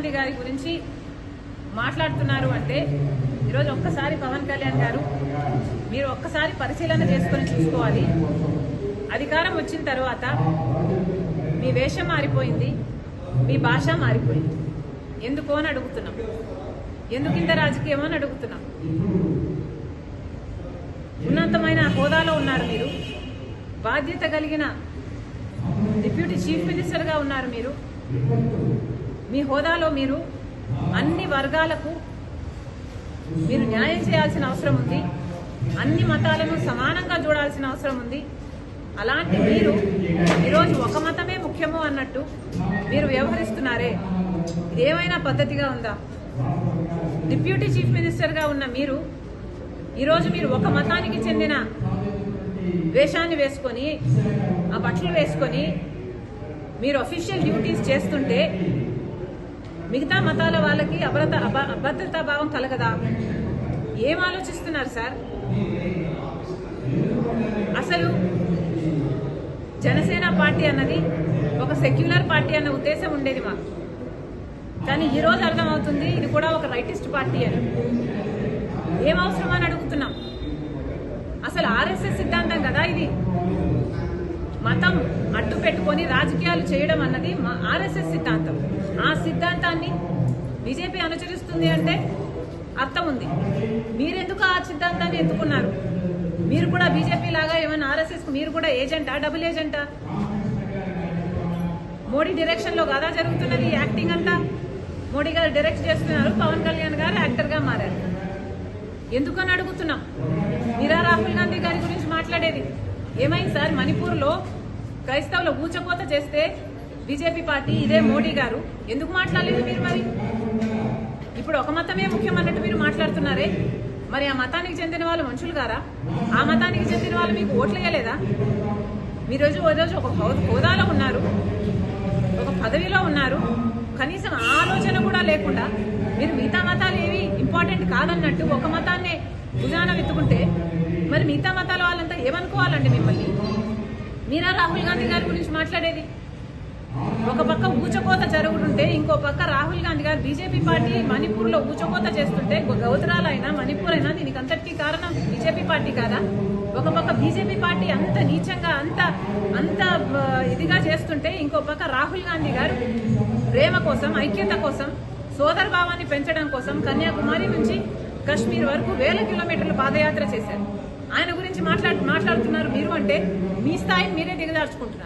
గాంధీ గారి గురించి మాట్లాడుతున్నారు అంటే ఈరోజు ఒక్కసారి పవన్ కళ్యాణ్ గారు మీరు ఒక్కసారి పరిశీలన చేసుకొని చూసుకోవాలి. అధికారం వచ్చిన తర్వాత మీ వేషం మారిపోయింది, మీ భాష మారిపోయింది. ఎందుకో అని అడుగుతున్నాం. ఎందుకు ఇంత రాజకీయం అని అడుగుతున్నాం. ఉన్నతమైన హోదాలో ఉన్నారు మీరు, బాధ్యత కలిగిన డిప్యూటీ చీఫ్ మినిస్టర్గా ఉన్నారు మీరు. మీ హోదాలో మీరు అన్ని వర్గాలకు మీరు న్యాయం చేయాల్సిన అవసరం ఉంది. అన్ని మతాలను సమానంగా చూడాల్సిన అవసరం ఉంది. అలాంటి మీరు ఈరోజు ఒక మతమే ముఖ్యము అన్నట్టు మీరు వ్యవహరిస్తున్నారే, ఇదేమైనా పద్ధతిగా ఉందా? డిప్యూటీ చీఫ్ మినిస్టర్గా ఉన్న మీరు ఈరోజు మీరు ఒక మతానికి చెందిన వేషాన్ని వేసుకొని, ఆ బట్టలు వేసుకొని మీరు అఫీషియల్ డ్యూటీస్ చేస్తుంటే మిగతా మతాల వాళ్ళకి అభద్రతా భావం కలగదా? ఏం ఆలోచిస్తున్నారు సార్? అసలు జనసేన పార్టీ అన్నది ఒక సెక్యులర్ పార్టీ అన్న ఉద్దేశం ఉండేది మాకు. కానీ ఈరోజు అర్థమవుతుంది ఇది కూడా ఒక రైటిస్ట్ పార్టీ అని. ఏం అవసరం అని అడుగుతున్నాం. అసలు ఆర్ఎస్ఎస్ సిద్ధాంతం కదా ఇది. మతం అడ్డు పెట్టుకొని రాజకీయాలు చేయడం అన్నది ఆర్ఎస్ఎస్ సిద్ధాంతం. ఆ సిద్ధాంతాన్ని బీజేపీ అనుసరిస్తుంది అంటే అర్థం ఉంది. మీరెందుకు ఆ సిద్ధాంతాన్ని ఎత్తుకున్నారు? మీరు కూడా బీజేపీ లాగా ఏమైనా ఆర్ఎస్ఎస్ మీరు కూడా ఏజెంటా, డబుల్ ఏజెంటా? మోడీ డైరెక్షన్ లో కదా జరుగుతున్నది యాక్టింగ్ అంతా. మోడీ గారు డైరెక్ట్ చేస్తున్నారు, పవన్ కళ్యాణ్ గారు యాక్టర్ గా మారారు. ఎందుకని అడుగుతున్నాం. మీరా రాహుల్ గాంధీ గారి గురించి మాట్లాడేది ఏమైంది సార్? మణిపూర్లో క్రైస్తవుల ఊచకోత చేస్తే బీజేపీ పార్టీ, ఇదే మోడీ గారు ఎందుకు మాట్లాడలేదు మీరు? మరి ఇప్పుడు ఒక మతమే ముఖ్యమన్నట్టు మీరు మాట్లాడుతున్నారే, మరి ఆ మతానికి చెందిన వాళ్ళు మనుషులు గారా? ఆ మతానికి చెందిన వాళ్ళు మీకు ఓట్లు వేయలేదా? మీరు రోజు ఒక హోదాలో ఉన్నారు, ఒక పదవిలో ఉన్నారు, కనీసం ఆలోచన కూడా లేకుండా మీరు మిగతా మతాలు ఏవి ఇంపార్టెంట్ కాదన్నట్టు ఒక మతాన్నే భుజాన వెతుకుంటే మరి మిగతా మతాల వాళ్ళంతా ఏమనుకోవాలండి మిమ్మల్ని? మీరా రాహుల్ గాంధీ గారి గురించి మాట్లాడేది? ఒక పక్క ఊచకోత జరుగుతుంటే ఇంకో పక్క రాహుల్ గాంధీ గారు బీజేపీ పార్టీ మణిపూర్లో ఊచకోత చేస్తుంటే, గౌతరాలైనా మణిపూర్ అయినా దీనికి అంతటికీ కారణం బీజేపీ పార్టీ కాదా? ఒక పక్క బీజేపీ పార్టీ అంత నీచంగా అంత ఇదిగా చేస్తుంటే ఇంకో పక్క రాహుల్ గాంధీ గారు ప్రేమ కోసం, ఐక్యత కోసం, సోదర భావాన్ని పెంచడం కోసం కన్యాకుమారి నుంచి కశ్మీర్ వరకు 1000 కిలోమీటర్లు పాదయాత్ర చేశారు. ఆయన గురించి మాట్లాడుతున్నారు మీరు అంటే మీ స్థాయిని మీరే దిగజార్చుకుంటున్నారు.